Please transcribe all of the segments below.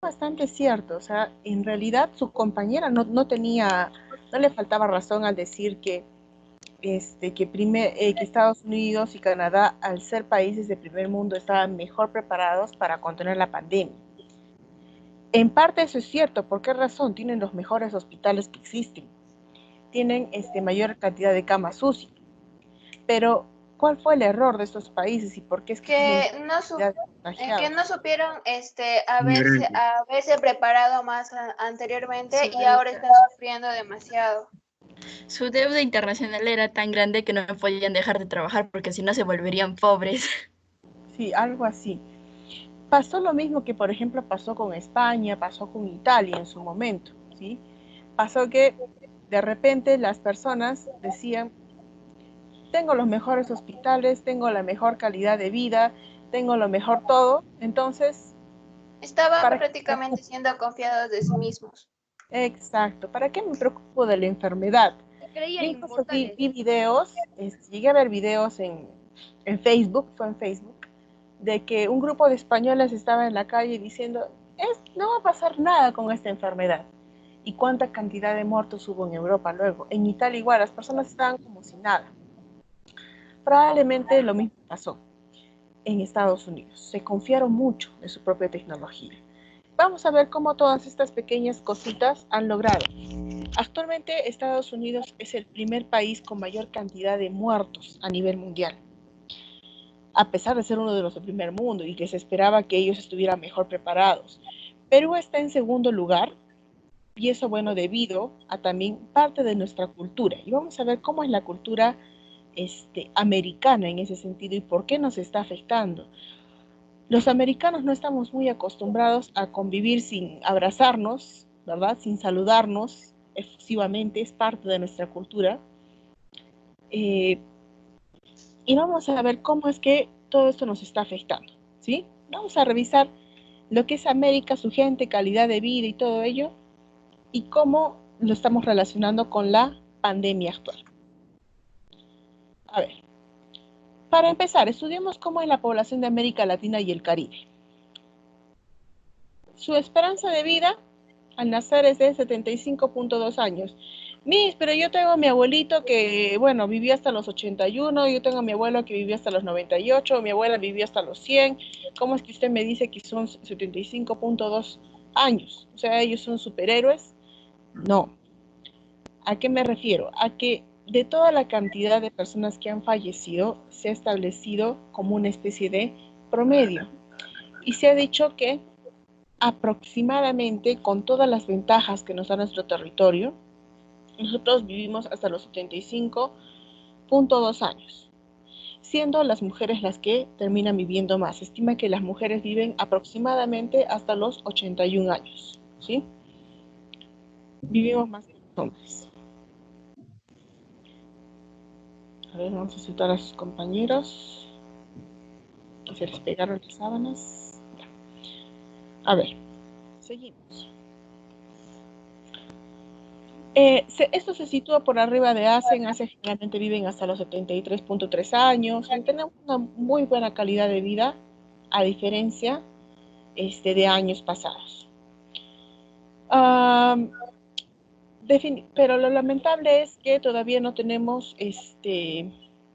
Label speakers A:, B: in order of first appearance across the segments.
A: bastante cierto. O sea, en realidad su compañera no le faltaba razón al decir que Estados Unidos y Canadá, al ser países de primer mundo, estaban mejor preparados para contener la pandemia. En parte eso es cierto. ¿Por qué razón? Tienen los mejores hospitales que existen. Tienen mayor cantidad de camas UCI. Pero, ¿cuál fue el error de estos países y por qué es que tienen
B: Que
A: tanta
B: no,
A: cantidad de
B: que
A: contagiados?
B: no supieron
C: Ignorante.
B: haberse preparado más anteriormente
D: Su
B: y ahora
D: deuda.
B: están sufriendo demasiado.
D: Su deuda internacional era tan grande que no podían dejar de trabajar porque si no se volverían pobres.
A: Sí, algo así. Pasó lo mismo que, por ejemplo, pasó con España, pasó con Italia en su momento, ¿sí? Pasó que de repente las personas decían, tengo los mejores hospitales, tengo la mejor calidad de vida, tengo lo mejor todo, entonces,
B: Estaban
A: ¿para qué me
B: prácticamente
A: preocupo?
B: siendo confiados de sí mismos.
A: Exacto, ¿para qué me preocupo de la enfermedad?
E: Se creían
A: Yo incluso vi
E: inmortales.
A: videos, llegué a ver videos en Facebook, fue en Facebook, de que un grupo de españoles estaba en la calle diciendo, no va a pasar nada con esta enfermedad. ¿Y cuánta cantidad de muertos hubo en Europa luego? En Italia igual, las personas estaban como si nada. Probablemente lo mismo pasó en Estados Unidos. Se confiaron mucho de su propia tecnología. Vamos a ver cómo todas estas pequeñas cositas han logrado. Actualmente Estados Unidos es el primer país con mayor cantidad de muertos a nivel mundial, a pesar de ser uno de los del primer mundo y que se esperaba que ellos estuvieran mejor preparados. Perú está en segundo lugar, y eso, bueno, debido a también parte de nuestra cultura. Y vamos a ver cómo es la cultura americana en ese sentido y por qué nos está afectando. Los americanos no estamos muy acostumbrados a convivir sin abrazarnos, ¿verdad? Sin saludarnos efusivamente, es parte de nuestra cultura. Y vamos a ver cómo es que todo esto nos está afectando, ¿sí? Vamos a revisar lo que es América, su gente, calidad de vida y todo ello, y cómo lo estamos relacionando con la pandemia actual. A ver, para empezar, estudiemos cómo es la población de América Latina y el Caribe. Su esperanza de vida al nacer es de 75.2 años. Pero yo tengo a mi abuelito que, bueno, vivió hasta los 81, yo tengo a mi abuelo que vivió hasta los 98, mi abuela vivió hasta los 100. ¿Cómo es que usted me dice que son 75.2 años? O sea, ¿ellos son superhéroes? No. ¿A qué me refiero? A que de toda la cantidad de personas que han fallecido, se ha establecido como una especie de promedio. Y se ha dicho que aproximadamente, con todas las ventajas que nos da nuestro territorio, nosotros vivimos hasta los 75.2 años, siendo las mujeres las que terminan viviendo más. Se estima que las mujeres viven aproximadamente hasta los 81 años, ¿sí? Vivimos más que los hombres. A ver, vamos a citar a sus compañeros que se les pegaron las sábanas. A ver, seguimos. Esto se sitúa por arriba de Asia. En Asia generalmente viven hasta los 73.3 años. Tenemos una muy buena calidad de vida, a diferencia de años pasados. Pero lo lamentable es que todavía no tenemos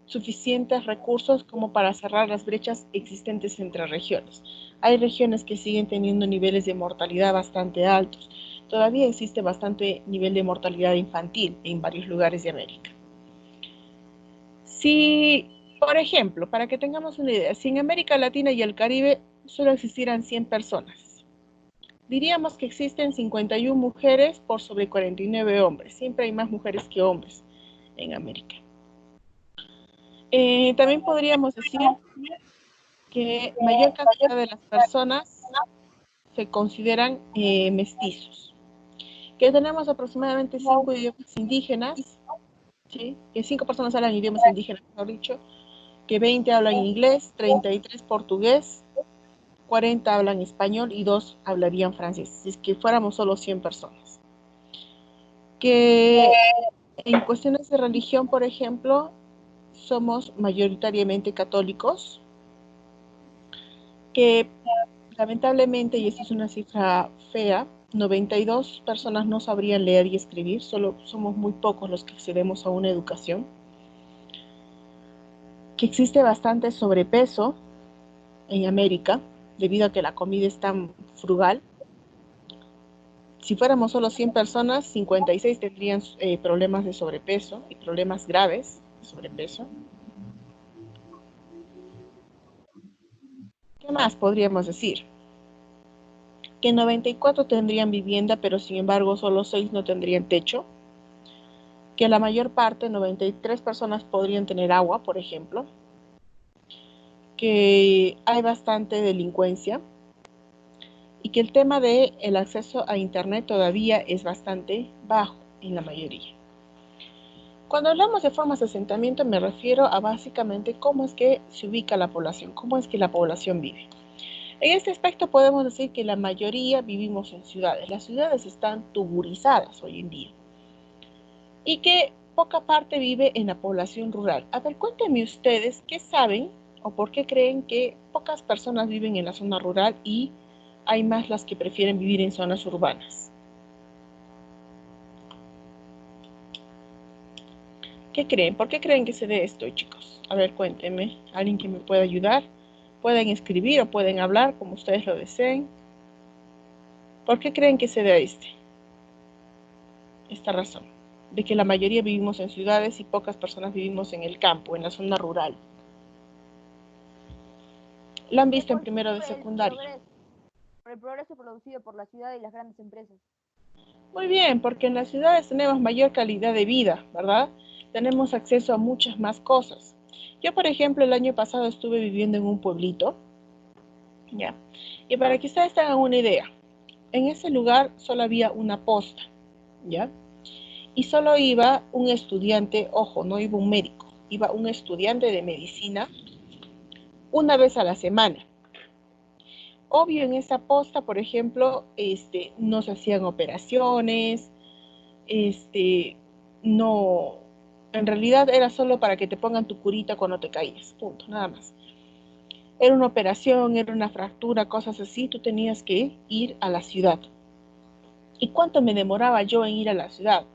A: suficientes recursos como para cerrar las brechas existentes entre regiones. Hay regiones que siguen teniendo niveles de mortalidad bastante altos. Todavía existe bastante nivel de mortalidad infantil en varios lugares de América. Si, por ejemplo, para que tengamos una idea, si en América Latina y el Caribe solo existieran 100 personas, diríamos que existen 51 mujeres por sobre 49 hombres. Siempre hay más mujeres que hombres en América. También podríamos decir que mayor cantidad de las personas se consideran mestizos. Que tenemos aproximadamente 5 idiomas indígenas, ¿sí? Que 5 personas hablan idiomas indígenas, mejor dicho, que 20 hablan inglés, 33 portugués, 40 hablan español y 2 hablarían francés, si es que fuéramos solo 100 personas. Que en cuestiones de religión, por ejemplo, somos mayoritariamente católicos, que Lamentablemente, y esta es una cifra fea, 92 personas no sabrían leer y escribir, solo somos muy pocos los que accedemos a una educación. Que existe bastante sobrepeso en América, debido a que la comida es tan frugal. Si fuéramos solo 100 personas, 56 tendrían problemas de sobrepeso y problemas graves de sobrepeso. ¿Qué más podríamos decir? Que 94 tendrían vivienda, pero sin embargo solo 6 no tendrían techo. Que la mayor parte, 93 personas, podrían tener agua, por ejemplo. Que hay bastante delincuencia. Y que el tema del acceso a Internet todavía es bastante bajo en la mayoría. Cuando hablamos de formas de asentamiento me refiero a básicamente cómo es que se ubica la población, cómo es que la población vive. En este aspecto podemos decir que la mayoría vivimos en ciudades. Las ciudades están tuburizadas hoy en día. Y que poca parte vive en la población rural. A ver, cuéntenme ustedes qué saben o por qué creen que pocas personas viven en la zona rural y hay más las que prefieren vivir en zonas urbanas. ¿Qué creen? ¿Por qué creen que se dé esto, chicos? A ver, cuéntenme. ¿Alguien que me pueda ayudar? Pueden escribir o pueden hablar como ustedes lo deseen. ¿Por qué creen que se dé esta razón? De que la mayoría vivimos en ciudades y pocas personas vivimos en el campo, en la zona rural. Lo han visto en primero de secundaria.
C: Por el progreso producido por la ciudad y las grandes empresas.
A: Muy bien, porque en las ciudades tenemos mayor calidad de vida, ¿verdad? Tenemos acceso a muchas más cosas. Yo, por ejemplo, el año pasado estuve viviendo en un pueblito, ¿ya? Y para que ustedes tengan una idea, en ese lugar solo había una posta, ¿ya? Y solo iba un estudiante, ojo, no iba un médico, iba un estudiante de medicina una vez a la semana. Obvio, en esa posta, por ejemplo, no se hacían operaciones, no, en realidad era solo para que te pongan tu curita cuando te caías, punto, nada más. Era una operación, era una fractura, cosas así, tú tenías que ir a la ciudad. ¿Y cuánto me demoraba yo en ir a la ciudad?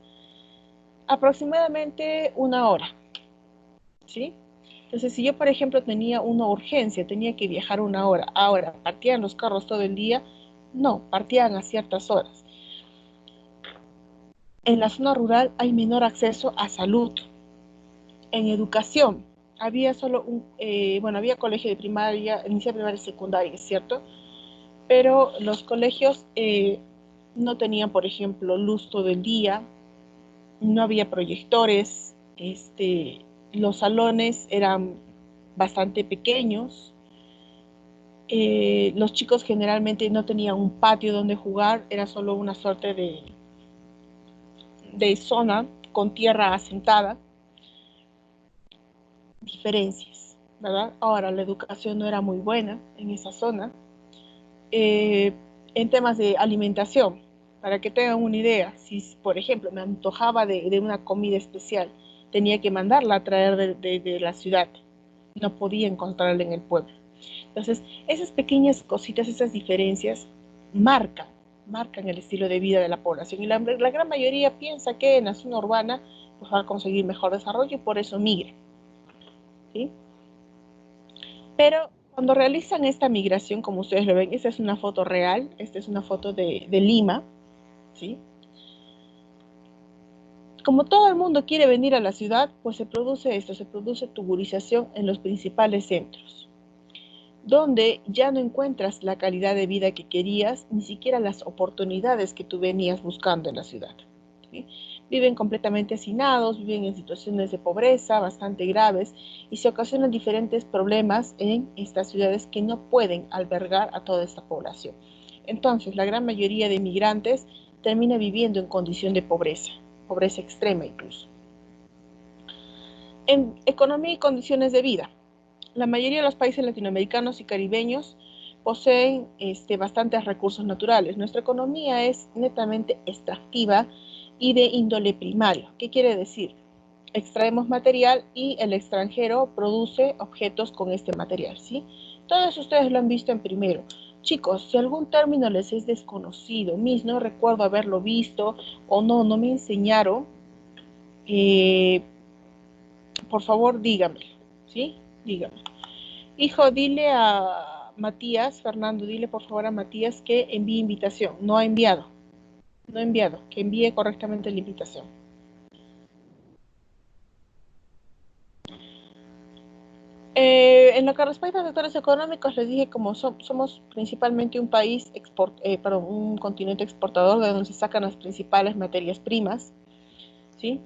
A: Aproximadamente 1 hora, ¿sí? Entonces, si yo, por ejemplo, tenía una urgencia, tenía que viajar 1 hora, ahora, ¿partían los carros todo el día? No, partían a ciertas horas. En la zona rural hay menor acceso a salud. En educación, había solo había colegio de primaria, inicial, primaria y secundaria, es cierto, pero los colegios no tenían, por ejemplo, luz todo el día, no había proyectores, los salones eran bastante pequeños, los chicos generalmente no tenían un patio donde jugar, era solo una suerte de zona con tierra asentada. Diferencias, ¿verdad? Ahora, la educación no era muy buena en esa zona. En temas de alimentación, para que tengan una idea, si por ejemplo me antojaba de una comida especial, tenía que mandarla a traer de la ciudad, no podía encontrarla en el pueblo. Entonces, esas pequeñas cositas, esas diferencias marcan el estilo de vida de la población y la gran mayoría piensa que en la zona urbana pues, va a conseguir mejor desarrollo y por eso migra, ¿sí? Pero cuando realizan esta migración, como ustedes lo ven, esta es una foto real, esta es una foto de Lima, ¿sí? Como todo el mundo quiere venir a la ciudad, pues se produce esto, se produce tuburización en los principales centros, donde ya no encuentras la calidad de vida que querías, ni siquiera las oportunidades que tú venías buscando en la ciudad, ¿sí? Viven completamente hacinados, viven en situaciones de pobreza bastante graves y se ocasionan diferentes problemas en estas ciudades que no pueden albergar a toda esta población. Entonces, la gran mayoría de migrantes termina viviendo en condición de pobreza extrema incluso. En economía y condiciones de vida, la mayoría de los países latinoamericanos y caribeños poseen bastantes recursos naturales. Nuestra economía es netamente extractiva y de índole primario. ¿Qué quiere decir? Extraemos material y el extranjero produce objetos con este material, ¿sí? Todos ustedes lo han visto en primero. Chicos, si algún término les es desconocido, Miss, no recuerdo haberlo visto o no me enseñaron, eh, por favor dígamelo, ¿sí? Dígame. Hijo, dile a Matías, Fernando, dile por favor a Matías que envíe invitación. No ha enviado, que envíe correctamente la invitación. En lo que respecta a sectores económicos, les dije como somos principalmente un país, un continente exportador de donde se sacan las principales materias primas, ¿sí?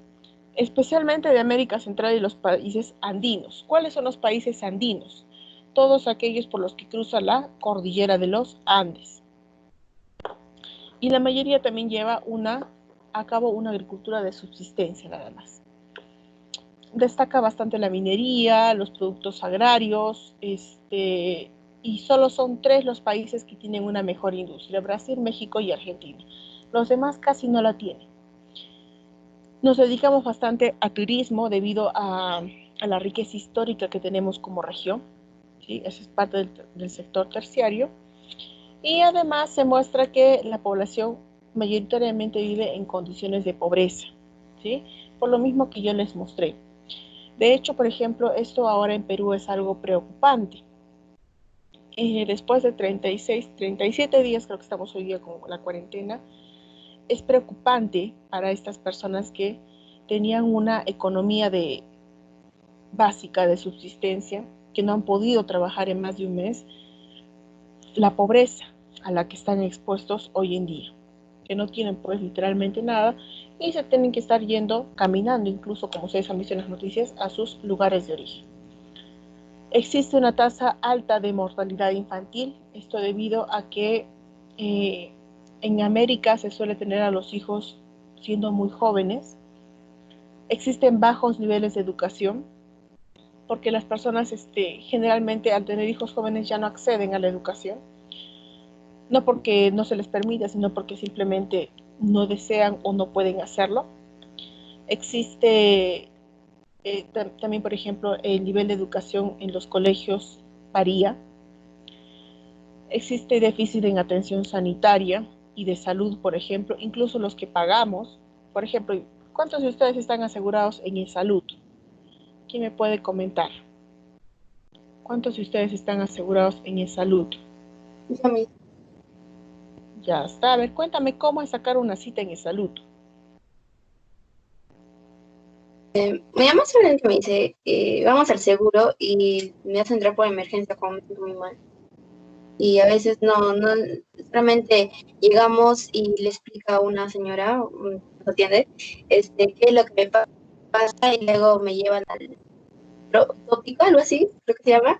A: Especialmente de América Central y los países andinos. ¿Cuáles son los países andinos? Todos aquellos por los que cruza la cordillera de los Andes. Y la mayoría también lleva a cabo una agricultura de subsistencia nada más. Destaca bastante la minería, los productos agrarios, y solo son 3 los países que tienen una mejor industria: Brasil, México y Argentina. Los demás casi no la tienen. Nos dedicamos bastante a turismo debido a la riqueza histórica que tenemos como región, ¿sí? Eso es parte del sector terciario. Y además se muestra que la población mayoritariamente vive en condiciones de pobreza, ¿sí? Por lo mismo que yo les mostré. De hecho, por ejemplo, esto ahora en Perú es algo preocupante. Después de 36, 37 días, creo que estamos hoy día con la cuarentena, es preocupante para estas personas que tenían una economía básica de subsistencia, que no han podido trabajar en más de un mes, la pobreza a la que están expuestos hoy en día, que no tienen pues literalmente nada y se tienen que estar yendo, caminando incluso, como ustedes han visto en las noticias, a sus lugares de origen. Existe una tasa alta de mortalidad infantil, esto debido a que en América se suele tener a los hijos siendo muy jóvenes. Existen bajos niveles de educación, porque las personas generalmente al tener hijos jóvenes ya no acceden a la educación, no porque no se les permita, sino porque simplemente no desean o no pueden hacerlo. Existe también, por ejemplo, el nivel de educación en los colegios varía. Existe déficit en atención sanitaria y de salud, por ejemplo, incluso los que pagamos. Por ejemplo, ¿cuántos de ustedes están asegurados en salud? ¿Quién me puede comentar? ¿Cuántos de ustedes están asegurados en salud?
E: Yo mismo.
A: Ya está. A ver, cuéntame cómo es sacar una cita en salud.
E: Mi mamá solamente me dice, vamos al seguro y me hace entrar por emergencia cuando me siento muy mal. Y a veces no, solamente llegamos y le explica a una señora, ¿no entiende? Qué es lo que me pasa y luego me llevan al tópico, algo así, creo que se llama,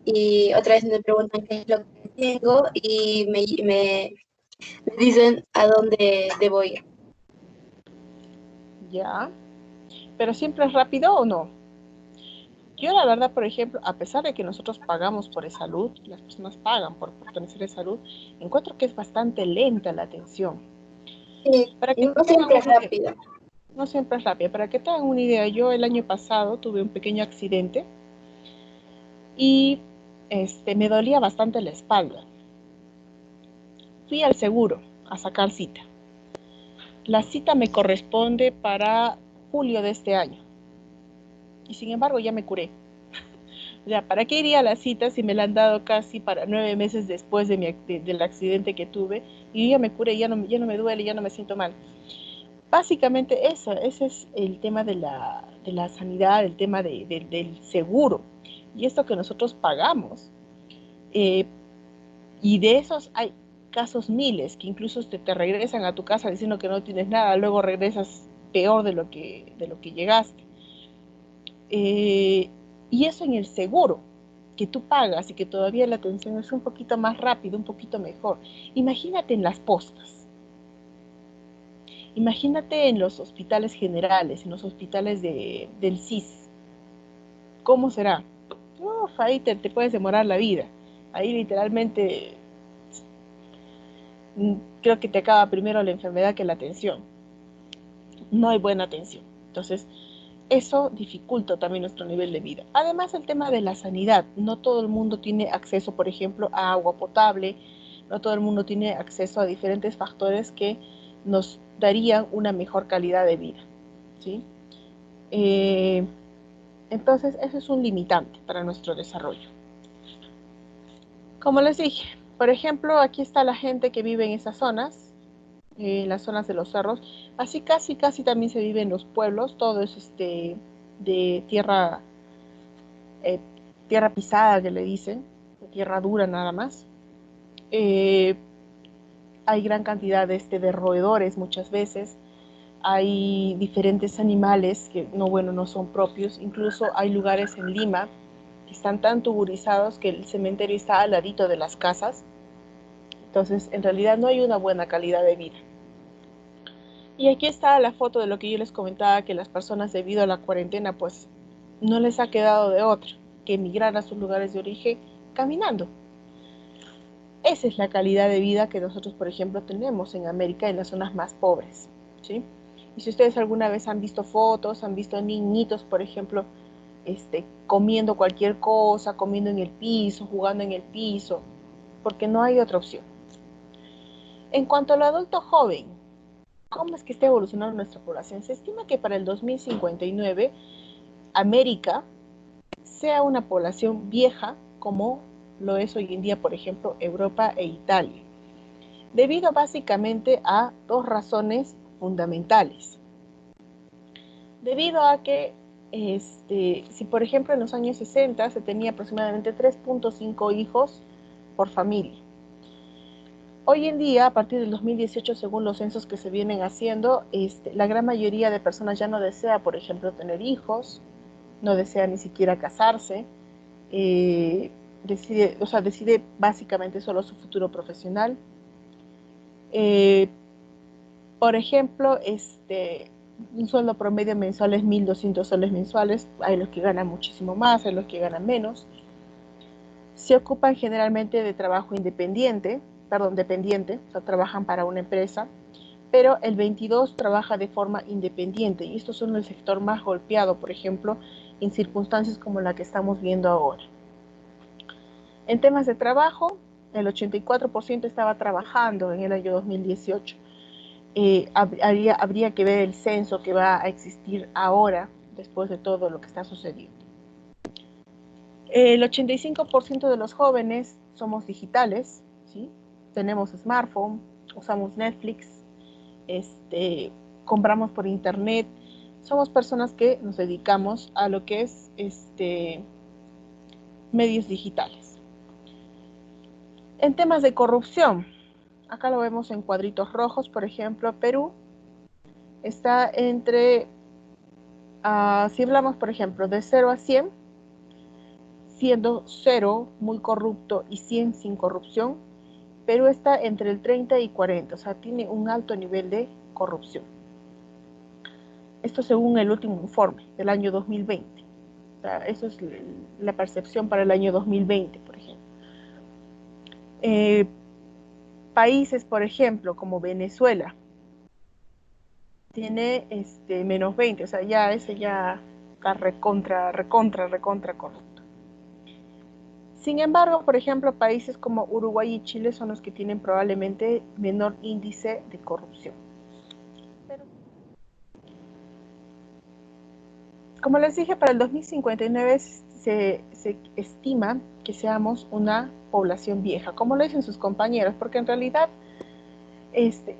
E: y otra vez me preguntan qué es lo que tengo y me dicen a dónde debo ir.
A: Ya. ¿Pero siempre es rápido o no? Yo la verdad, por ejemplo, a pesar de que nosotros pagamos por salud, las personas pagan por tener salud, encuentro que es bastante lenta la atención.
E: Sí,
A: Para que
E: no siempre es rápido.
A: No siempre es rápida. Para que tengan una idea, yo el año pasado tuve un pequeño accidente y me dolía bastante la espalda. Fui al seguro a sacar cita. La cita me corresponde para julio de este año. Y sin embargo ya me curé. O sea, ¿para qué iría a la cita si me la han dado casi para 9 meses después del accidente que tuve? Y yo ya me curé, ya no me duele, ya no me siento mal. Básicamente ese es el tema de la sanidad, el tema del seguro. Y esto que nosotros pagamos. Y de esos hay casos miles que incluso te regresan a tu casa diciendo que no tienes nada, luego regresas peor de lo que llegaste. Y eso en el seguro, que tú pagas y que todavía la atención es un poquito más rápida, un poquito mejor. Imagínate en las postas. Imagínate en los hospitales generales, en los hospitales del CIS. ¿Cómo será? Uf, ahí te puedes demorar la vida. Ahí literalmente creo que te acaba primero la enfermedad que la atención. No hay buena atención. Entonces, eso dificulta también nuestro nivel de vida. Además, el tema de la sanidad. No todo el mundo tiene acceso, por ejemplo, a agua potable, No todo el mundo tiene acceso a diferentes factores que nos darían una mejor calidad de vida, ¿sí? Entonces, eso es un limitante para nuestro desarrollo. Como les dije, por ejemplo, aquí está la gente que vive en esas zonas, las zonas de los cerros. Así casi también se vive en los pueblos. Todo es de tierra, tierra pisada, que le dicen, de tierra dura nada más. Hay gran cantidad de roedores muchas veces. Hay diferentes animales que no son propios. Incluso hay lugares en Lima que están tan tuburizados que el cementerio está al ladito de las casas. Entonces, en realidad no hay una buena calidad de vida. Y aquí está la foto de lo que yo les comentaba, que las personas debido a la cuarentena, pues no les ha quedado de otra que emigrar a sus lugares de origen caminando. Esa es la calidad de vida que nosotros, por ejemplo, tenemos en América, en las zonas más pobres, ¿sí? Y si ustedes alguna vez han visto fotos, han visto niñitos, por ejemplo, comiendo cualquier cosa, comiendo en el piso, jugando en el piso, porque no hay otra opción. En cuanto al adulto joven, ¿cómo es que está evolucionando nuestra población? Se estima que para el 2059 América sea una población vieja como lo es hoy en día, por ejemplo, Europa e Italia, debido básicamente a dos razones fundamentales. Debido a que si por ejemplo en los años 60 se tenía aproximadamente 3.5 hijos por familia, hoy en día, a partir del 2018, según los censos que se vienen haciendo, la gran mayoría de personas ya no desea, por ejemplo, tener hijos, no desea ni siquiera casarse, decide básicamente solo su futuro profesional. Por ejemplo, un sueldo promedio mensual es 1.200 soles mensuales. Hay los que ganan muchísimo más, hay los que ganan menos. Se ocupan generalmente de trabajo dependiente, o sea, trabajan para una empresa, pero el 22% trabaja de forma independiente, y estos son el sector más golpeado, por ejemplo, en circunstancias como la que estamos viendo ahora. En temas de trabajo, el 84% estaba trabajando en el año 2018. Habría que ver el censo que va a existir ahora, después de todo lo que está sucediendo. El 85% de los jóvenes somos digitales, ¿sí? Tenemos smartphone, usamos Netflix, compramos por internet. Somos personas que nos dedicamos a lo que es medios digitales. En temas de corrupción, acá lo vemos en cuadritos rojos, por ejemplo, Perú está entre, si hablamos, por ejemplo, de 0 a 100, siendo 0 muy corrupto y 100 sin corrupción, Perú está entre el 30 y 40, o sea, tiene un alto nivel de corrupción. Esto según el último informe del año 2020. O sea, eso es la percepción para el año 2020, por ejemplo. Países, por ejemplo, como Venezuela, tiene menos 20, o sea, ya ese ya está recontra corrupto. Sin embargo, por ejemplo, países como Uruguay y Chile son los que tienen probablemente menor índice de corrupción. Pero, como les dije, para el 2059 se estima que seamos una población vieja, como lo dicen sus compañeros, porque en realidad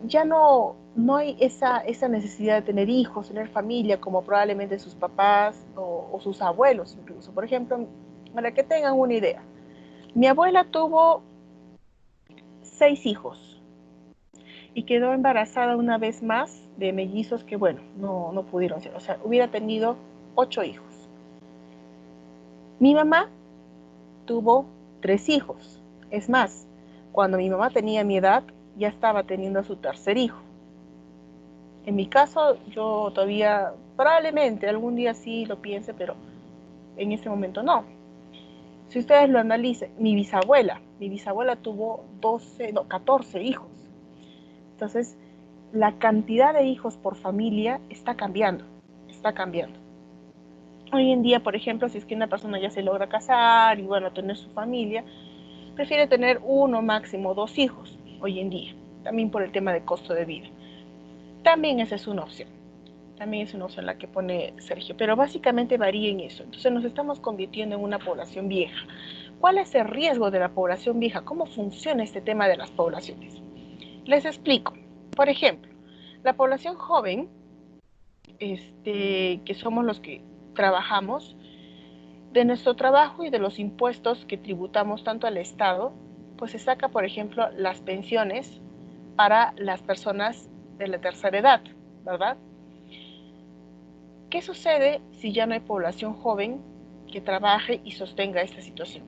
A: ya no hay esa necesidad de tener hijos, tener familia, como probablemente sus papás o sus abuelos incluso. Por ejemplo, para que tengan una idea, mi abuela tuvo 6 hijos y quedó embarazada una vez más de mellizos que, bueno, no pudieron ser. O sea, hubiera tenido 8 hijos. Mi mamá tuvo 3 hijos. Es más, cuando mi mamá tenía mi edad, ya estaba teniendo a su tercer hijo. En mi caso, yo todavía, probablemente algún día sí lo piense, pero en ese momento no. Si ustedes lo analizan, mi bisabuela tuvo 14 hijos. Entonces, la cantidad de hijos por familia está cambiando. Hoy en día, por ejemplo, si es que una persona ya se logra casar y bueno, tener su familia, prefiere tener uno, máximo 2 hijos hoy en día, también por el tema de costo de vida. También esa es una opción. También es una opción la que pone Sergio, pero básicamente varía en eso. Entonces nos estamos convirtiendo en una población vieja. ¿Cuál es el riesgo de la población vieja? ¿Cómo funciona este tema de las poblaciones? Les explico. Por ejemplo, la población joven, que somos los que trabajamos, de nuestro trabajo y de los impuestos que tributamos tanto al Estado, pues se saca, por ejemplo, las pensiones para las personas de la tercera edad, ¿verdad? ¿Qué sucede si ya no hay población joven que trabaje y sostenga esta situación?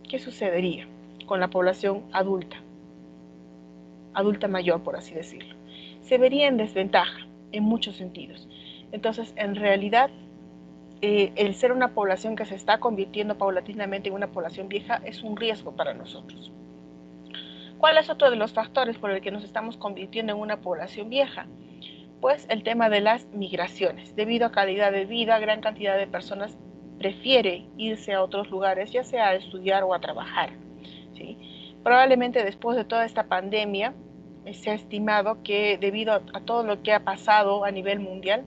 A: ¿Qué sucedería con la población adulta mayor, por así decirlo? Se vería en desventaja en muchos sentidos. Entonces, en realidad, el ser una población que se está convirtiendo paulatinamente en una población vieja es un riesgo para nosotros. ¿Cuál es otro de los factores por el que nos estamos convirtiendo en una población vieja? Pues el tema de las migraciones. Debido a calidad de vida, gran cantidad de personas prefiere irse a otros lugares, ya sea a estudiar o a trabajar, ¿sí? Probablemente después de toda esta pandemia, se ha estimado que debido a todo lo que ha pasado a nivel mundial,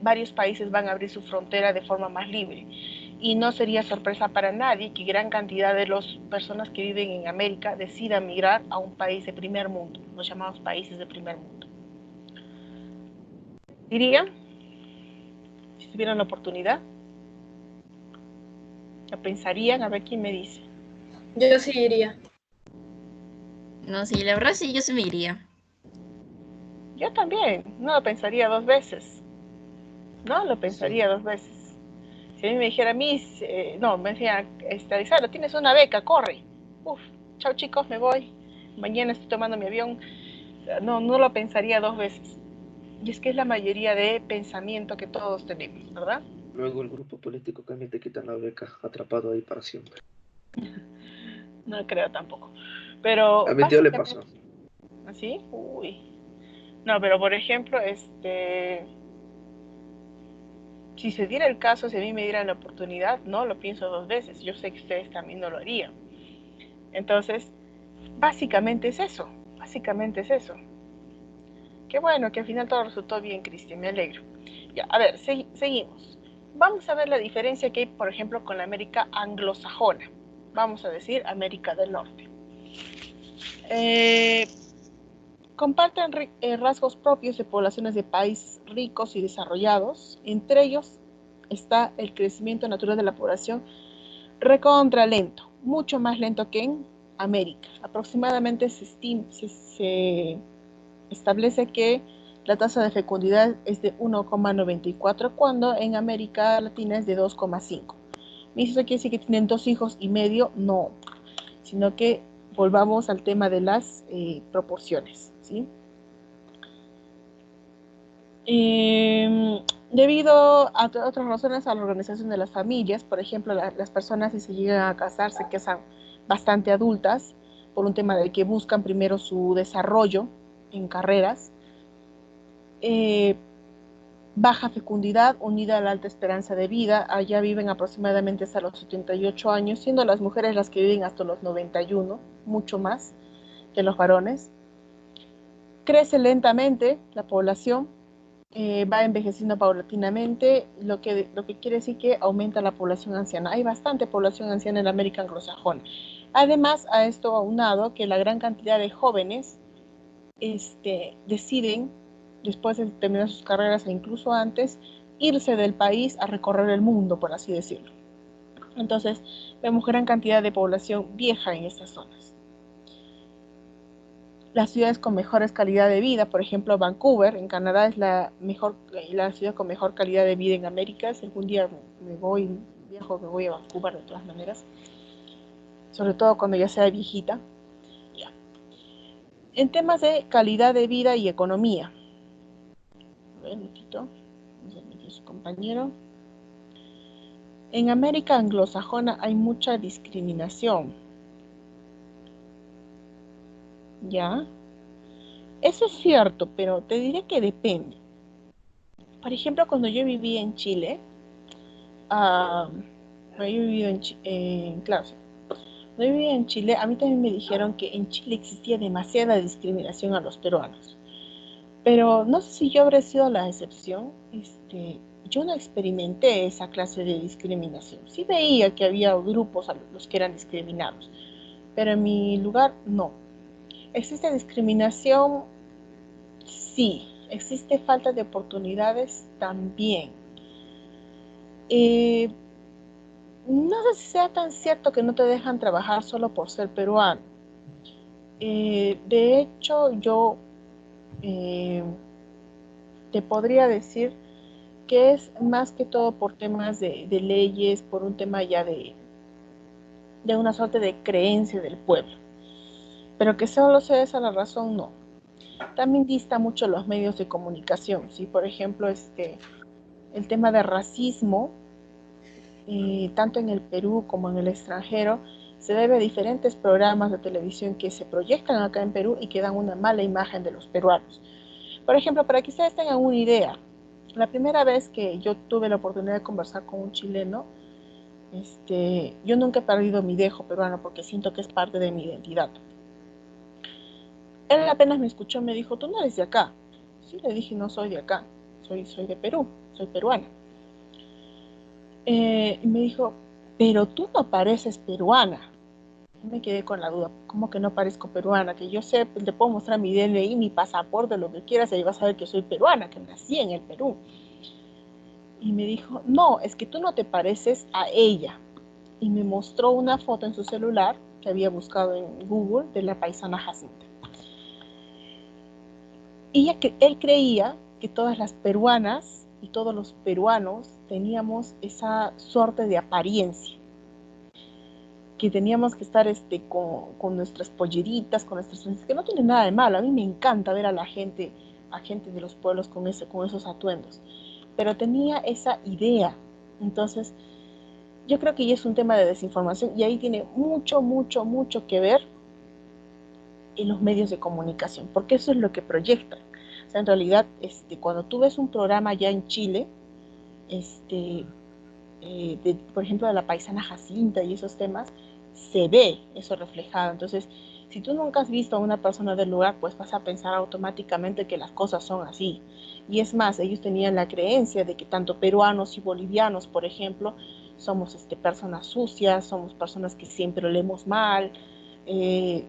A: varios países van a abrir su frontera de forma más libre. Y no sería sorpresa para nadie que gran cantidad de las personas que viven en América decidan migrar a un país de primer mundo, los llamados países de primer mundo. ¿Dirían? Si tuvieran la oportunidad, ¿la pensarían? A ver quién me dice.
F: Yo sí iría.
D: No, sí, la verdad sí, yo sí me iría.
A: Yo también, no lo pensaría 2 veces. No lo pensaría 2 veces. Si a mí me dijera, me decía, Arizala, tienes una beca, corre. Uf, chao chicos, me voy. Mañana estoy tomando mi avión. No lo pensaría 2 veces. Y es que es la mayoría de pensamiento que todos tenemos, ¿verdad?
G: Luego el grupo político cambia y te quitan la beca, atrapado ahí para siempre.
A: No creo tampoco. Pero
G: A mi tío le pasó.
A: ¿así? Uy. No, pero por ejemplo, si se diera el caso, si a mí me dieran la oportunidad, no lo pienso 2 veces. Yo sé que ustedes también no lo harían. Entonces, básicamente es eso. Básicamente es eso. Qué bueno que al final todo resultó bien, Cristian, me alegro. Ya, a ver, seguimos. Vamos a ver la diferencia que hay, por ejemplo, con la América anglosajona. Vamos a decir América del Norte. Comparten rasgos propios de poblaciones de países ricos y desarrollados. Entre ellos está el crecimiento natural de la población recontra lento, mucho más lento que en América. Aproximadamente se establece que la tasa de fecundidad es de 1,94 cuando en América Latina es de 2,5. ¿Eso quiere decir que tienen 2 hijos y medio? No, sino que volvamos al tema de las proporciones, ¿sí? Debido a otras razones, a la organización de las familias, por ejemplo, las personas si se llegan a casar se casan bastante adultas por un tema de que buscan primero su desarrollo en carreras, baja fecundidad unida a la alta esperanza de vida. Allá viven aproximadamente hasta los 78 años, siendo las mujeres las que viven hasta los 91, mucho más que los varones. Crece lentamente la población, va envejeciendo paulatinamente, lo que quiere decir que aumenta la población anciana. Hay bastante población anciana en la América anglosajona. Además, a esto aunado que la gran cantidad de jóvenes deciden, después de terminar sus carreras e incluso antes, irse del país a recorrer el mundo, por así decirlo. Entonces, vemos gran cantidad de población vieja en estas zonas. Las ciudades con mejores calidad de vida, por ejemplo, Vancouver, en Canadá, es la ciudad con mejor calidad de vida en América. Si algún día me voy a Vancouver de todas maneras, sobre todo cuando ya sea viejita. Ya. En temas de calidad de vida y economía, a ver, vamos a meter su compañero. En América anglosajona hay mucha discriminación. ¿Ya? Eso es cierto, pero te diré que depende. Por ejemplo, cuando yo vivía en Chile, Yo he vivido claro, no he vivido en Chile. A mí también me dijeron que en Chile existía demasiada discriminación a los peruanos. Pero no sé si yo habré sido la excepción. Yo no experimenté esa clase de discriminación. Sí veía que había grupos a los que eran discriminados, pero en mi lugar no. ¿Existe discriminación? Sí. ¿Existe falta de oportunidades? También. No sé si sea tan cierto que no te dejan trabajar solo por ser peruano. De hecho, yo te podría decir que es más que todo por temas de leyes, por un tema ya de una suerte de creencia del pueblo. Pero que solo sea esa la razón, no. También dista mucho los medios de comunicación. ¿Sí? Por ejemplo, el tema de racismo, tanto en el Perú como en el extranjero, se debe a diferentes programas de televisión que se proyectan acá en Perú y que dan una mala imagen de los peruanos. Por ejemplo, para que ustedes tengan una idea, la primera vez que yo tuve la oportunidad de conversar con un chileno, yo nunca he perdido mi dejo peruano porque siento que es parte de mi identidad. Él apenas me escuchó, me dijo, ¿tú no eres de acá? Sí, le dije, no soy de acá, soy de Perú, soy peruana. Y me dijo, pero tú no pareces peruana. Me quedé con la duda, ¿cómo que no parezco peruana? Que yo sé, te puedo mostrar mi DNI, mi pasaporte, lo que quieras, y vas a ver que soy peruana, que nací en el Perú. Y me dijo, no, es que tú no te pareces a ella. Y me mostró una foto en su celular que había buscado en Google de la paisana Jacinta. Y él creía que todas las peruanas y todos los peruanos teníamos esa suerte de apariencia, que teníamos que estar con nuestras polleritas, con nuestras, que no tiene nada de malo. A mí me encanta ver a gente de los pueblos con esos atuendos, pero tenía esa idea. Entonces, yo creo que ya es un tema de desinformación y ahí tiene mucho, mucho, mucho que ver en los medios de comunicación, porque eso es lo que proyectan. O sea, en realidad, cuando tú ves un programa ya en Chile, por ejemplo, de la paisana Jacinta y esos temas, se ve eso reflejado. Entonces, si tú nunca has visto a una persona del lugar, pues vas a pensar automáticamente que las cosas son así. Y es más, ellos tenían la creencia de que tanto peruanos y bolivianos, por ejemplo, somos personas sucias, somos personas que siempre olemos mal,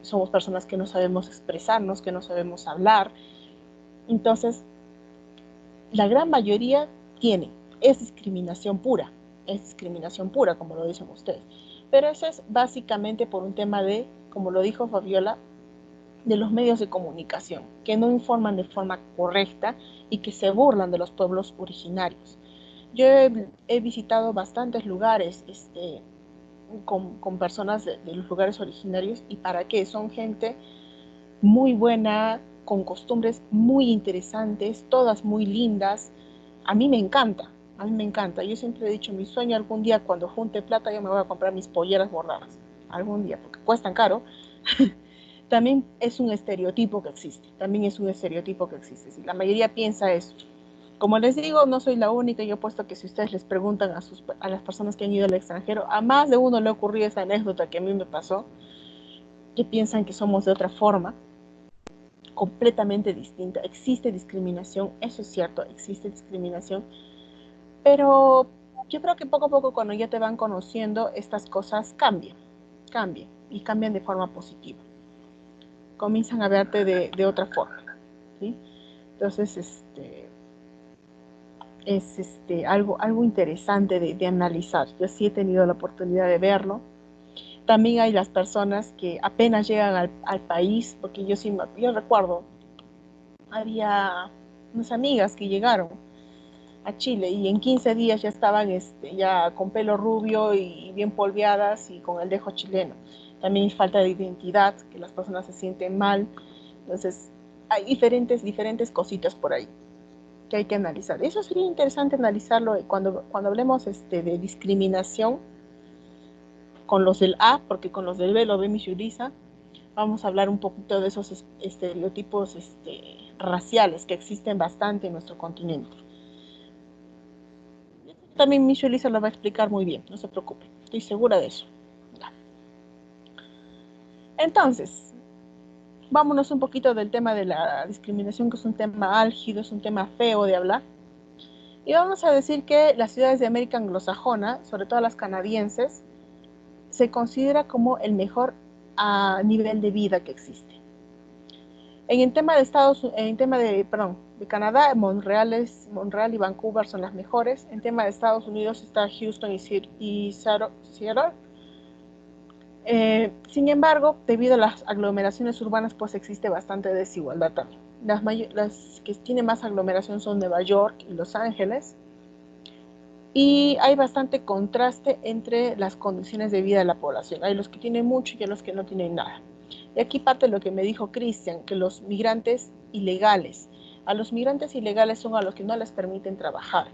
A: somos personas que no sabemos expresarnos, que no sabemos hablar. Entonces, la gran mayoría es discriminación pura, como lo dicen ustedes. Pero eso es básicamente por un tema de, como lo dijo Fabiola, de los medios de comunicación, que no informan de forma correcta y que se burlan de los pueblos originarios. Yo he visitado bastantes lugares con personas de los lugares originarios, y para qué, son gente muy buena, con costumbres muy interesantes, todas muy lindas. A mí me encanta, Yo siempre he dicho, mi sueño algún día, cuando junte plata, yo me voy a comprar mis polleras bordadas. Algún día, porque cuestan caro. También es un estereotipo que existe. Si la mayoría piensa eso. Como les digo, no soy la única. Yo he puesto que si ustedes les preguntan a las personas que han ido al extranjero, a más de uno le ocurrió esa anécdota que a mí me pasó, que piensan que somos de otra forma, completamente distinta. Existe discriminación, eso es cierto, existe discriminación, pero yo creo que poco a poco, cuando ya te van conociendo, estas cosas cambian y cambian de forma positiva. Comienzan a verte de otra forma, ¿sí? Entonces, es algo interesante de analizar. Yo sí he tenido la oportunidad de verlo. También hay las personas que apenas llegan al país, porque yo recuerdo, había unas amigas que llegaron a Chile y en 15 días ya estaban ya con pelo rubio y bien polveadas y con el dejo chileno. También hay falta de identidad, que las personas se sienten mal. Entonces, hay diferentes cositas por ahí que hay que analizar. Eso sería interesante analizarlo cuando hablemos de discriminación con los del A, porque con los del B lo ve mi Yulisa. Vamos a hablar un poquito de esos estereotipos raciales que existen bastante en nuestro continente. También mi Yulisa lo va a explicar muy bien, no se preocupe. Estoy segura de eso. Ya. Entonces, vámonos un poquito del tema de la discriminación, que es un tema álgido, es un tema feo de hablar. Y vamos a decir que las ciudades de América anglosajona, sobre todo las canadienses, se considera como el mejor nivel de vida que existe. En el tema de Canadá, Montreal y Vancouver son las mejores. En tema de Estados Unidos está Houston y Seattle. Sin embargo, debido a las aglomeraciones urbanas, pues existe bastante desigualdad también. Las que tienen más aglomeración son Nueva York y Los Ángeles. Y hay bastante contraste entre las condiciones de vida de la población. Hay los que tienen mucho y hay los que no tienen nada. Y aquí parte lo que me dijo Cristian, que los migrantes ilegales, a los migrantes ilegales son a los que no les permiten trabajar.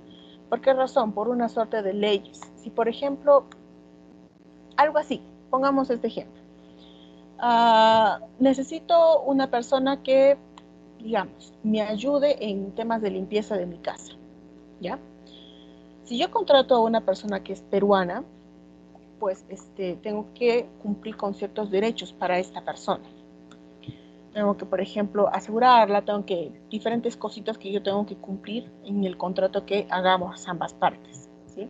A: ¿Por qué razón? Por una suerte de leyes. Si, por ejemplo, algo así, pongamos este ejemplo. Necesito una persona que, digamos, me ayude en temas de limpieza de mi casa, ¿ya? Si yo contrato a una persona que es peruana, pues tengo que cumplir con ciertos derechos para esta persona. Tengo que, por ejemplo, asegurarla, diferentes cositas que yo tengo que cumplir en el contrato que hagamos ambas partes, ¿sí?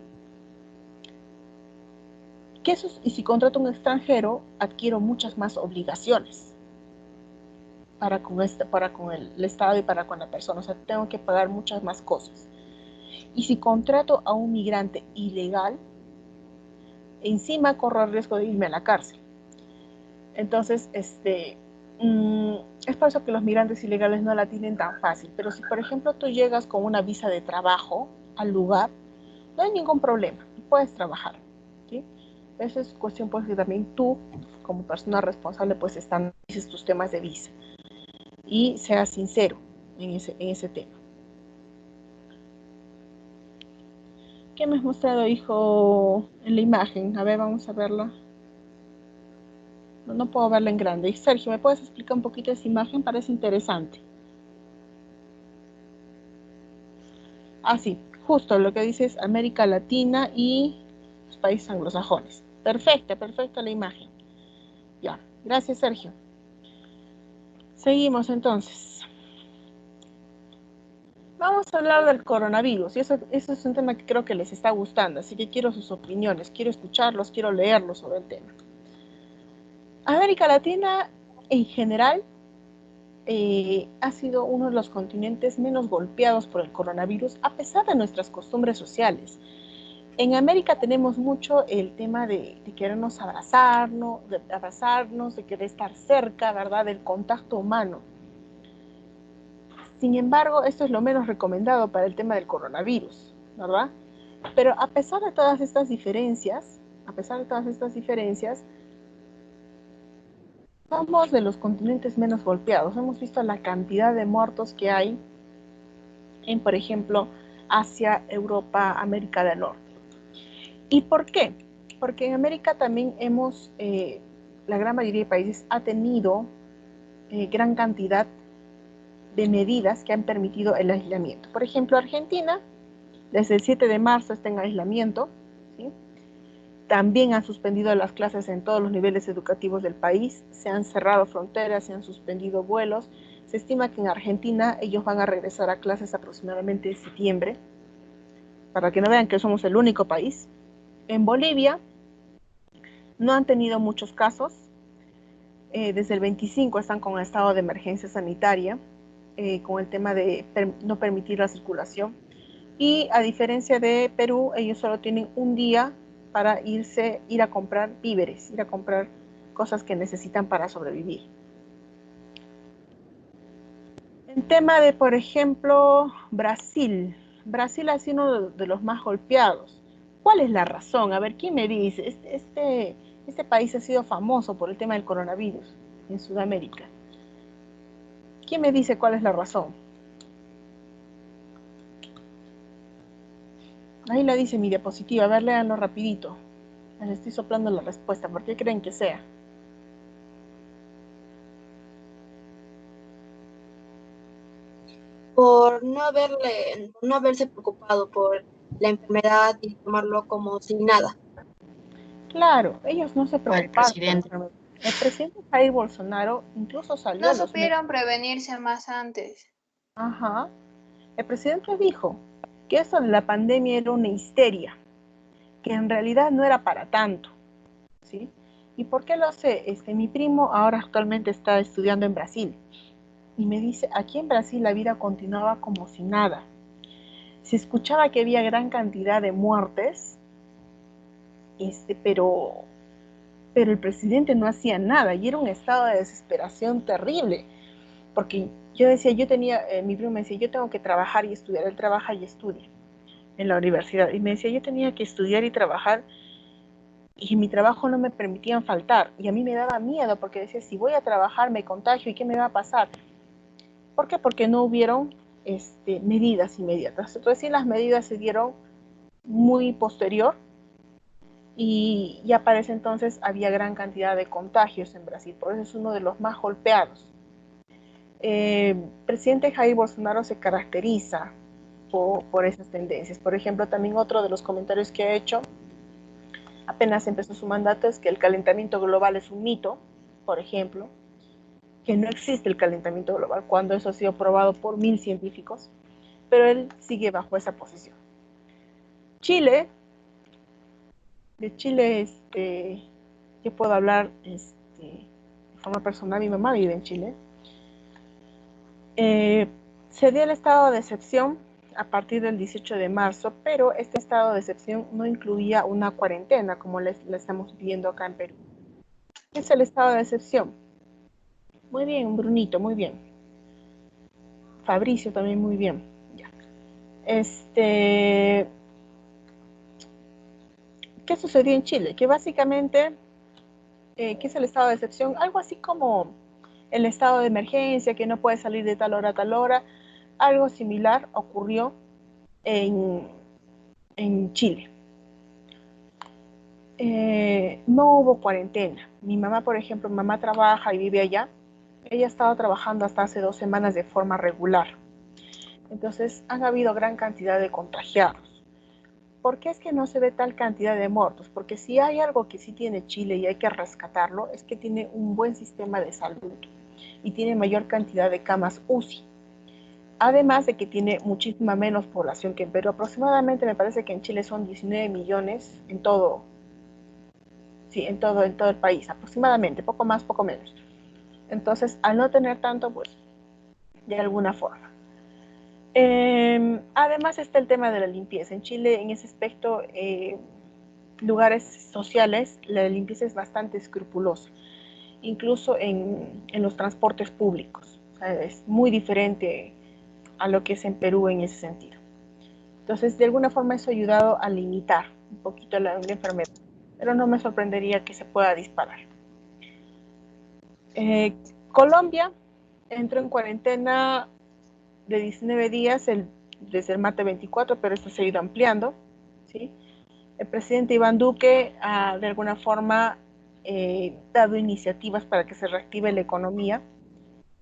A: Y si contrato a un extranjero, adquiero muchas más obligaciones para con el Estado y para con la persona. O sea, tengo que pagar muchas más cosas. Y si contrato a un migrante ilegal, encima corro el riesgo de irme a la cárcel. Entonces, es por eso que los migrantes ilegales no la tienen tan fácil. Pero si, por ejemplo, tú llegas con una visa de trabajo al lugar, no hay ningún problema, puedes trabajar, ¿sí? Esa es cuestión, pues, que también tú, como persona responsable, pues, estandarices tus temas de visa y seas sincero en ese tema. ¿Qué me has mostrado, hijo, en la imagen? A ver, vamos a verla. No puedo verla en grande. Sergio, ¿me puedes explicar un poquito esa imagen? Parece interesante. Sí, justo lo que dice es América Latina y los países anglosajones. Perfecta la imagen. Ya, gracias, Sergio. Seguimos entonces. Vamos a hablar del coronavirus, y eso es un tema que creo que les está gustando, así que quiero sus opiniones, quiero escucharlos, quiero leerlos sobre el tema. América Latina, en general, ha sido uno de los continentes menos golpeados por el coronavirus, a pesar de nuestras costumbres sociales. En América tenemos mucho el tema de querernos abrazarnos, de querer estar cerca, ¿verdad?, del contacto humano. Sin embargo, esto es lo menos recomendado para el tema del coronavirus, ¿verdad? Pero a pesar de todas estas diferencias, somos de los continentes menos golpeados. Hemos visto la cantidad de muertos que hay en, por ejemplo, Asia, Europa, América del Norte. ¿Y por qué? Porque en América también la gran mayoría de países ha tenido gran cantidad de medidas que han permitido el aislamiento. Por ejemplo, Argentina, desde el 7 de marzo está en aislamiento, ¿sí? También han suspendido las clases en todos los niveles educativos del país, se han cerrado fronteras, se han suspendido vuelos. Se estima que en Argentina ellos van a regresar a clases aproximadamente en septiembre, para que no vean que somos el único país. En Bolivia no han tenido muchos casos, desde el 25 están con estado de emergencia sanitaria, con el tema de no permitir la circulación. Y a diferencia de Perú, ellos solo tienen un día para ir a comprar víveres, ir a comprar cosas que necesitan para sobrevivir. En tema de, por ejemplo, Brasil ha sido uno de los más golpeados. ¿Cuál es la razón? A ver, ¿quién me dice? Este país ha sido famoso por el tema del coronavirus en Sudamérica. ¿Quién me dice cuál es la razón? Ahí la dice mi diapositiva. A ver, léanlo rapidito. Les estoy soplando la respuesta. ¿Por qué creen que sea?
E: Por no haberse preocupado por la enfermedad y tomarlo como sin nada.
A: Claro, ellos no se
D: O el
A: preocuparon por la
D: presidente.
A: enfermedad. El presidente Jair Bolsonaro incluso salió
B: No
A: a los medios.
B: supieron prevenirse más antes.
A: Ajá. El presidente dijo que eso de la pandemia era una histeria, que en realidad no era para tanto, ¿sí? ¿Y por qué lo sé? Mi primo ahora actualmente está estudiando en Brasil y me dice, aquí en Brasil la vida continuaba como si nada. Se escuchaba que había gran cantidad de muertes, pero el presidente no hacía nada y era un estado de desesperación terrible, porque yo decía, mi primo me decía, yo tengo que trabajar y estudiar, él trabaja y estudia en la universidad, y me decía, yo tenía que estudiar y trabajar, y mi trabajo no me permitían faltar, y a mí me daba miedo, porque decía, si voy a trabajar me contagio, ¿y qué me va a pasar? ¿Por qué? Porque no hubieron medidas inmediatas. Recién las medidas se dieron muy posterior, y ya para ese entonces había gran cantidad de contagios en Brasil, por eso es uno de los más golpeados. Presidente Jair Bolsonaro se caracteriza por esas tendencias. Por ejemplo, también otro de los comentarios que ha hecho, apenas empezó su mandato, es que el calentamiento global es un mito, por ejemplo, que no existe el calentamiento global, cuando eso ha sido probado por 1000 científicos, pero él sigue bajo esa posición. Chile, de Chile, yo puedo hablar de forma personal, mi mamá vive en Chile. Se dio el estado de excepción a partir del 18 de marzo, pero este estado de excepción no incluía una cuarentena como la estamos viendo acá en Perú. ¿Qué es el estado de excepción? Muy bien, Brunito, muy bien. Fabricio también muy bien. Ya. ¿Qué sucedió en Chile? Que básicamente, ¿qué es el estado de excepción? Algo así como el estado de emergencia, que no puede salir de tal hora a tal hora. Algo similar ocurrió en Chile. No hubo cuarentena. Mi mamá, por ejemplo, mamá trabaja y vive allá. Ella ha estado trabajando hasta hace 2 semanas de forma regular. Entonces, han habido gran cantidad de contagiados. ¿Por qué es que no se ve tal cantidad de muertos? Porque si hay algo que sí tiene Chile y hay que rescatarlo, es que tiene un buen sistema de salud y tiene mayor cantidad de camas UCI. Además de que tiene muchísima menos población que en Perú. Aproximadamente me parece que en Chile son 19 millones en todo el país, aproximadamente, poco más, poco menos. Entonces, al no tener tanto, pues, de alguna forma. Además está el tema de la limpieza. En Chile, en ese aspecto, lugares sociales, la limpieza es bastante escrupulosa, incluso en los transportes públicos. O sea, es muy diferente a lo que es en Perú en ese sentido. Entonces, de alguna forma eso ha ayudado a limitar un poquito la enfermedad, pero no me sorprendería que se pueda disparar. Colombia entró en cuarentena de 19 días desde el martes 24, pero esto se ha ido ampliando, ¿sí? El presidente Iván Duque ha de alguna forma dado iniciativas para que se reactive la economía,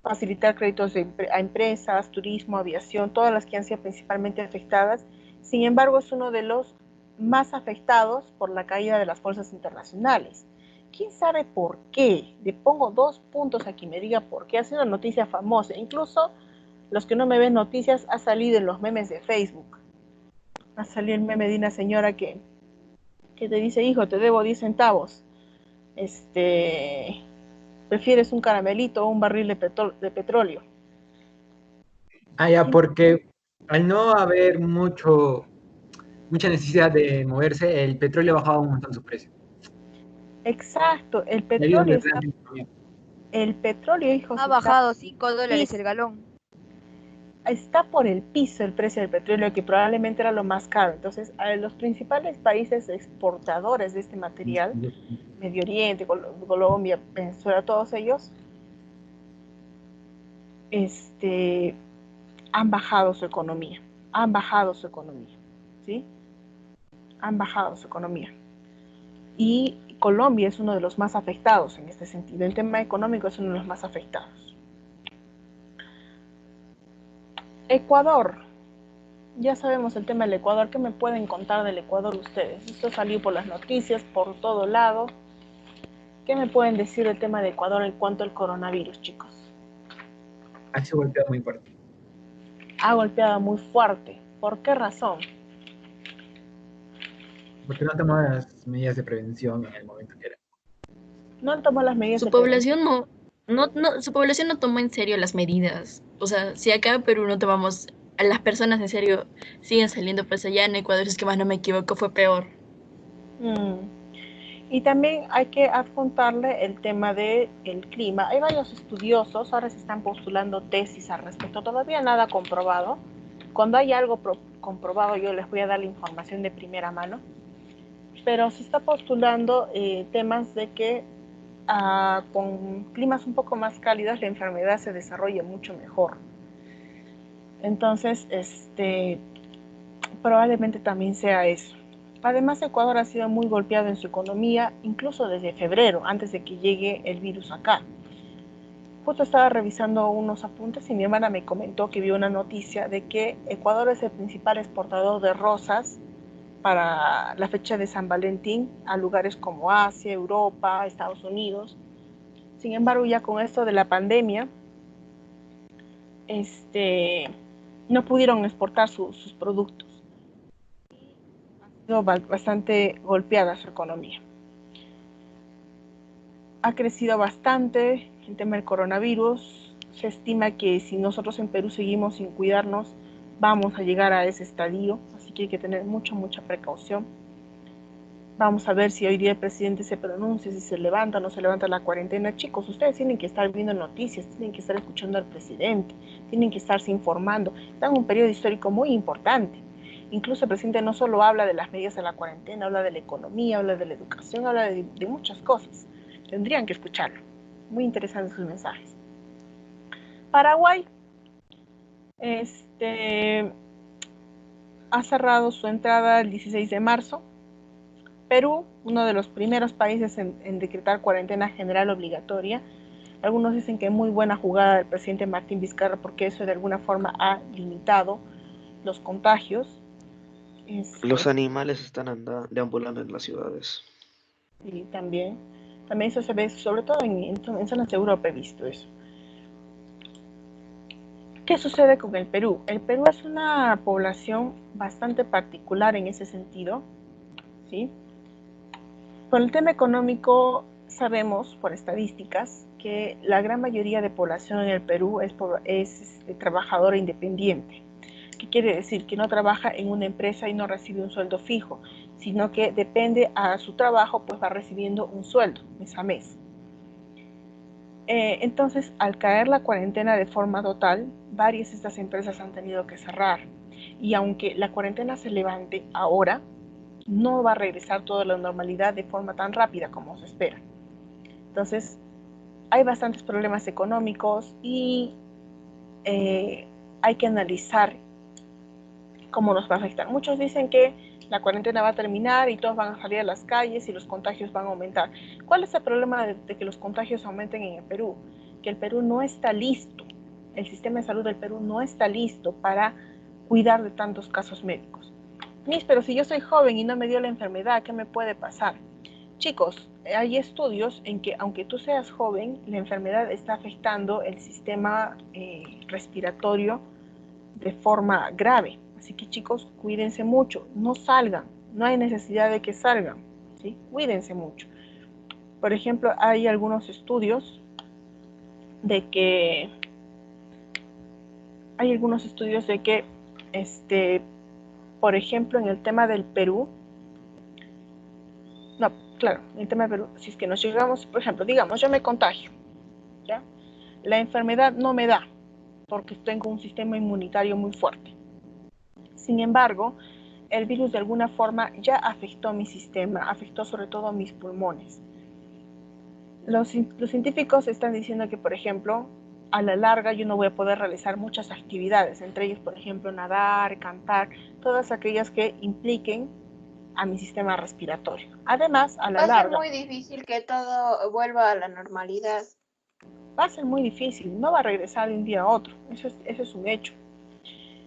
A: facilitar créditos a empresas, turismo, aviación, todas las que han sido principalmente afectadas. Sin embargo, es uno de los más afectados por la caída de las bolsas internacionales. ¿Quién sabe por qué? Le pongo 2 puntos aquí, me diga por qué. Ha sido una noticia famosa. Incluso los que no me ven noticias, ha salido en los memes de Facebook. Ha salido el meme de una señora que te dice, hijo, te debo 10 centavos. ¿Prefieres un caramelito o un barril de petróleo?
H: Ah, ya, porque al no haber mucha necesidad de moverse, el petróleo ha bajado un montón su precio.
A: Exacto, el
H: Ha habido
A: petróleo
H: una
A: está,
H: gran economía.
A: el petróleo, hijos,
C: Ha bajado $5 el galón.
A: está por el piso el precio del petróleo, que probablemente era lo más caro. Entonces, los principales países exportadores de este material, Medio Oriente, Colombia, Venezuela, todos ellos, han bajado su economía, ¿sí? Han bajado su economía. Y Colombia es uno de los más afectados en este sentido. El tema económico es uno de los más afectados. Ecuador. Ya sabemos el tema del Ecuador. ¿Qué me pueden contar del Ecuador ustedes? Esto salió por las noticias, por todo lado. ¿Qué me pueden decir del tema de Ecuador en cuanto al coronavirus, chicos?
H: Ha sido golpeado muy fuerte.
A: Ha golpeado muy fuerte. ¿Por qué razón?
H: Porque no tomó las medidas de prevención en el momento que era.
A: No han tomado las medidas
D: Su
A: de prevención.
D: población su población no tomó en serio las medidas. O sea, si acá en Perú no tomamos, a las personas en serio siguen saliendo, pues allá en Ecuador, si es que más no me equivoco, fue peor.
A: Y también hay que adjuntarle el tema del clima. Hay varios estudiosos, ahora se están postulando tesis al respecto, todavía nada comprobado. Cuando hay algo comprobado yo les voy a dar la información de primera mano. Pero se está postulando temas de que con climas un poco más cálidos la enfermedad se desarrolla mucho mejor. Entonces, probablemente también sea eso. Además, Ecuador ha sido muy golpeado en su economía, incluso desde febrero, antes de que llegue el virus acá. Justo estaba revisando unos apuntes y mi hermana me comentó que vio una noticia de que Ecuador es el principal exportador de rosas para la fecha de San Valentín a lugares como Asia, Europa, Estados Unidos. Sin embargo, ya con esto de la pandemia, no pudieron exportar sus productos. Ha sido bastante golpeada su economía. Ha crecido bastante el tema del coronavirus. Se estima que si nosotros en Perú seguimos sin cuidarnos, vamos a llegar a ese estadio, así que hay que tener mucha precaución. Vamos a ver si hoy día el presidente se pronuncia, si se levanta o no se levanta la cuarentena. Chicos, ustedes tienen que estar viendo noticias, tienen que estar escuchando al presidente, tienen que estarse informando. Están en un periodo histórico muy importante. Incluso el presidente no solo habla de las medidas de la cuarentena, habla de la economía, habla de la educación, habla de muchas cosas. Tendrían que escucharlo. Muy interesantes sus mensajes. Paraguay ha cerrado su entrada el 16 de marzo. Perú, uno de los primeros países en decretar cuarentena general obligatoria. Algunos dicen que es muy buena jugada del presidente Martín Vizcarra porque eso de alguna forma ha limitado los contagios.
G: Los animales están deambulando en las ciudades.
A: Y también eso se ve, sobre todo en zonas de Europa he visto eso. ¿Qué sucede con el Perú? El Perú es una población bastante particular en ese sentido, ¿sí? Por el tema económico, sabemos por estadísticas que la gran mayoría de población en el Perú es trabajadora independiente. ¿Qué quiere decir? Que no trabaja en una empresa y no recibe un sueldo fijo, sino que depende a su trabajo, pues va recibiendo un sueldo mes a mes. Entonces, al caer la cuarentena de forma total, varias de estas empresas han tenido que cerrar. Y aunque la cuarentena se levante ahora, no va a regresar toda la normalidad de forma tan rápida como se espera. Entonces, hay bastantes problemas económicos y hay que analizar cómo nos va a afectar. Muchos dicen que la cuarentena va a terminar y todos van a salir a las calles y los contagios van a aumentar. ¿Cuál es el problema de que los contagios aumenten en el Perú? Que el Perú no está listo, el sistema de salud del Perú no está listo para cuidar de tantos casos médicos. Pero si yo soy joven y no me dio la enfermedad, ¿qué me puede pasar? Chicos, hay estudios en que aunque tú seas joven, la enfermedad está afectando el sistema respiratorio de forma grave. Así que chicos, cuídense mucho, no salgan, no hay necesidad de que salgan, ¿sí? Cuídense mucho. Por ejemplo, hay algunos estudios de que por ejemplo, en el tema del Perú, en el tema del Perú, si es que nos llegamos, por ejemplo, digamos, yo me contagio, ¿ya? La enfermedad no me da, porque tengo un sistema inmunitario muy fuerte. Sin embargo, el virus de alguna forma ya afectó mi sistema, afectó sobre todo mis pulmones. Los científicos están diciendo que, por ejemplo, a la larga yo no voy a poder realizar muchas actividades, entre ellos, por ejemplo, nadar, cantar, todas aquellas que impliquen a mi sistema respiratorio. Además, a la larga...
B: Va a ser muy difícil que todo vuelva a la normalidad.
A: Va a ser muy difícil, no va a regresar de un día a otro, eso es un hecho.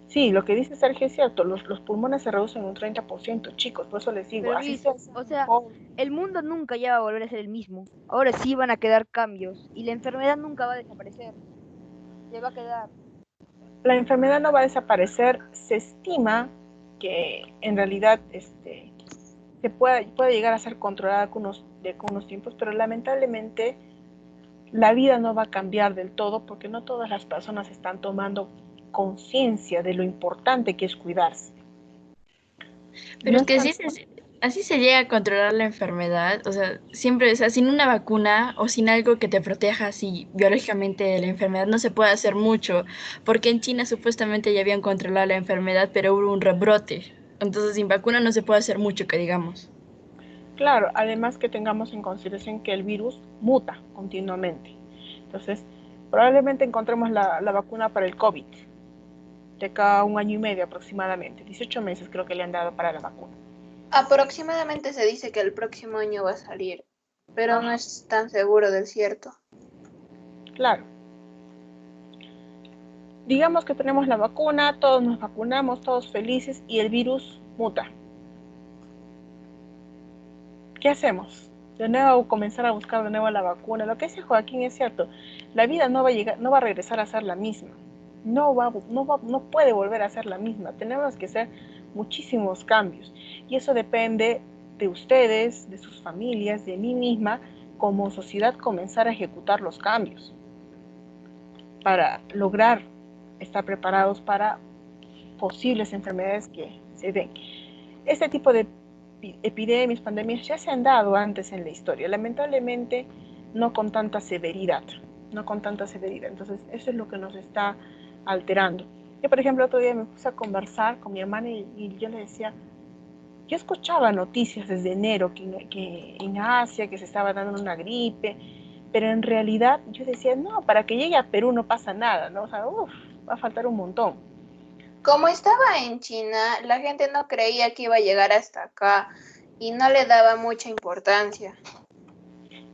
A: Sí, lo que dice Sergio es cierto, los pulmones se reducen un 30%, chicos, por eso les digo,
C: Pero
A: así
C: Luis,
A: sea.
C: o sea, el mundo nunca ya va a volver a ser el mismo. Ahora sí van a quedar cambios y la enfermedad nunca va a desaparecer. Se va a quedar.
A: La enfermedad no va a desaparecer, se estima que en realidad se puede llegar a ser controlada con unos tiempos, pero lamentablemente la vida no va a cambiar del todo porque no todas las personas están tomando conciencia de lo importante que es cuidarse.
D: Pero
A: No
D: es que
A: están.
D: así se llega a controlar la enfermedad, o sea, siempre, o sea, sin una vacuna o sin algo que te proteja así biológicamente de la enfermedad no se puede hacer mucho, porque en China supuestamente ya habían controlado la enfermedad, pero hubo un rebrote, entonces sin vacuna no se puede hacer mucho, que digamos.
A: Claro, además que tengamos en consideración que el virus muta continuamente. Entonces, probablemente encontremos la vacuna para el COVID de acá a 1 año y medio aproximadamente. 18 meses creo que le han dado para la vacuna.
B: Aproximadamente se dice que el próximo año va a salir, pero no es tan seguro del cierto.
A: Claro. Digamos que tenemos la vacuna, todos nos vacunamos, todos felices y el virus muta. ¿Qué hacemos? De nuevo comenzar a buscar de nuevo la vacuna. Lo que dice Joaquín es cierto. La vida no va a regresar a ser la misma. No puede volver a ser la misma. Tenemos que hacer muchísimos cambios. Y eso depende de ustedes, de sus familias, de mí misma, como sociedad comenzar a ejecutar los cambios para lograr estar preparados para posibles enfermedades que se den. Este tipo de epidemias, pandemias ya se han dado antes en la historia, lamentablemente no con tanta severidad, entonces eso es lo que nos está alterando. Yo, por ejemplo, otro día me puse a conversar con mi hermana y yo le decía, yo escuchaba noticias desde enero que en Asia, que se estaba dando una gripe, pero en realidad yo decía, no, para que llegue a Perú no pasa nada, ¿no? O sea, va a faltar un montón.
B: Como estaba en China, la gente no creía que iba a llegar hasta acá y no le daba mucha importancia.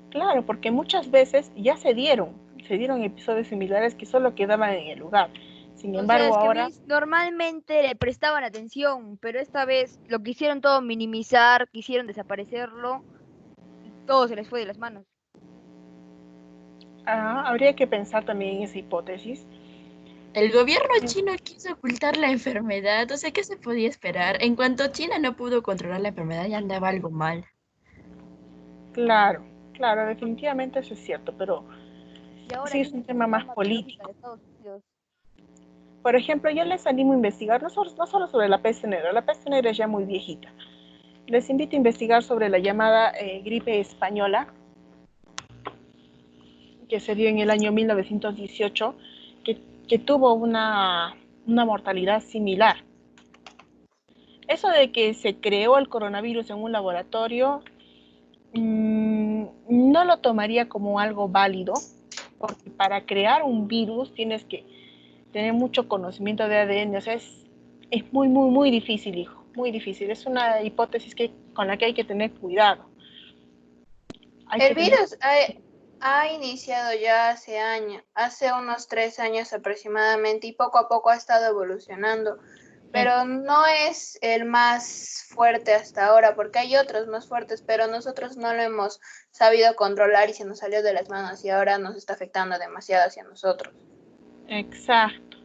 A: Claro, porque muchas veces ya se dieron episodios similares que solo quedaban en el lugar. Sin
C: O sea,
A: embargo,
C: es que
A: ahora,
C: Luis, normalmente le prestaban atención, pero esta vez lo quisieron todo minimizar, quisieron desaparecerlo y todo se les fue de las manos.
A: habría que pensar también en esa hipótesis.
D: El gobierno chino quiso ocultar la enfermedad, o sea, ¿qué se podía esperar? En cuanto China no pudo controlar la enfermedad, ya andaba algo mal.
A: Claro, definitivamente eso es cierto, pero
C: Y ahora
A: sí es
C: viene
A: un
C: con
A: tema
C: una
A: más
C: arma biológica
A: político.
C: de Estados Unidos.
A: Por ejemplo, yo les animo a investigar no solo sobre la peste negra es ya muy viejita. Les invito a investigar sobre la llamada gripe española, que se dio en el año 1918, que tuvo una mortalidad similar. Eso de que se creó el coronavirus en un laboratorio, no lo tomaría como algo válido, porque para crear un virus tienes que tener mucho conocimiento de ADN, o sea, es muy, muy, muy difícil, hijo, muy difícil. Es una hipótesis con la que hay que tener cuidado.
B: El virus ha iniciado ya hace unos 3 años aproximadamente, y poco a poco ha estado evolucionando, pero no es el más fuerte hasta ahora, porque hay otros más fuertes, pero nosotros no lo hemos sabido controlar y se nos salió de las manos y ahora nos está afectando demasiado hacia nosotros.
A: Exacto.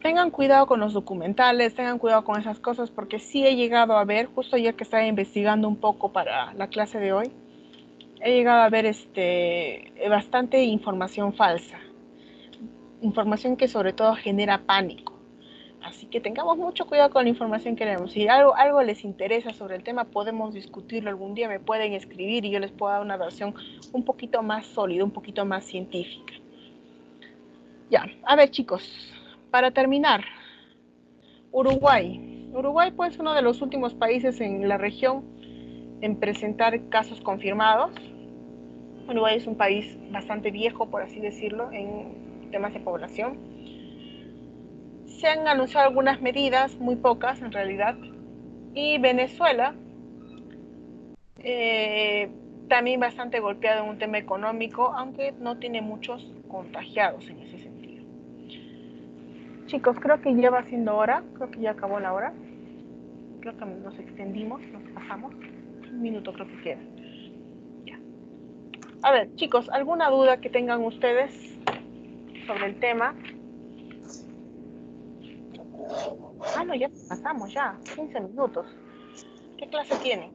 A: Tengan cuidado con los documentales, tengan cuidado con esas cosas, porque sí he llegado a ver, justo ayer que estaba investigando un poco para la clase de hoy, he llegado a ver bastante información falsa, información que sobre todo genera pánico. Así que tengamos mucho cuidado con la información que leemos. Si algo les interesa sobre el tema, podemos discutirlo algún día, me pueden escribir y yo les puedo dar una versión un poquito más sólida, un poquito más científica. Ya, a ver chicos, para terminar, Uruguay. Uruguay pues es uno de los últimos países en la región en presentar casos confirmados. Uruguay es un país bastante viejo, por así decirlo, en temas de población. Se han anunciado algunas medidas, muy pocas en realidad. Y Venezuela, también bastante golpeado en un tema económico, aunque no tiene muchos contagiados en ese sentido. Chicos, creo que ya va siendo hora. Creo que ya acabó la hora. Creo que nos extendimos, nos pasamos. Un minuto creo que queda. Ya. A ver, chicos, ¿alguna duda que tengan ustedes sobre el tema? Ah, no, ya pasamos, ya. 15 minutos. ¿Qué clase tienen?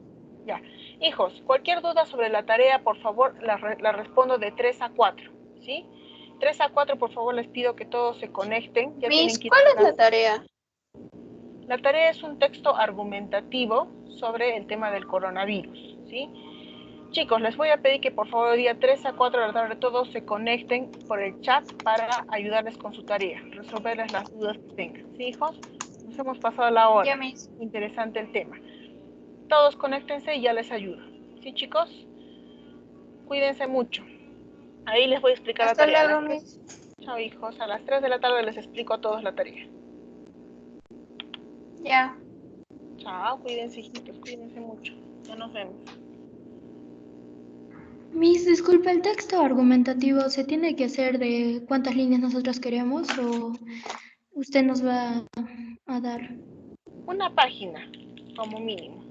A: Ya. Hijos, cualquier duda sobre la tarea, por favor, la respondo de 3 a 4. ¿Sí? 3 a 4, por favor, les pido que todos se conecten. Ya tienen
B: Miss,
A: que ir
B: ¿cuál
A: a
B: es la tarea?
A: La tarea es un texto argumentativo sobre el tema del coronavirus, ¿sí? Chicos, les voy a pedir que por favor día 3 a 4 de la tarde todos se conecten por el chat para ayudarles con su tarea, resolverles las dudas que tengan, ¿sí, hijos? Nos hemos pasado la hora.
B: Ya, Miss.
A: Interesante el tema. Todos conéctense y ya les ayudo. ¿Sí, chicos? Cuídense mucho. Ahí les voy a explicar
B: Hasta
A: la tarea.
B: luego, Miss.
A: Chao, hijos. A las 3 de la tarde les explico a todos la tarea.
B: Ya.
A: Chao, cuídense, hijitos. Cuídense mucho. Ya nos vemos.
I: Miss, disculpe, ¿el texto argumentativo se tiene que hacer de cuántas líneas nosotros queremos o usted nos va a dar?
A: Una página, como mínimo.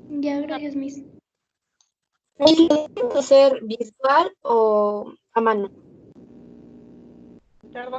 I: Ya, gracias, Miss.
E: ¿Y lo podemos hacer virtual o a mano?
A: Perdón.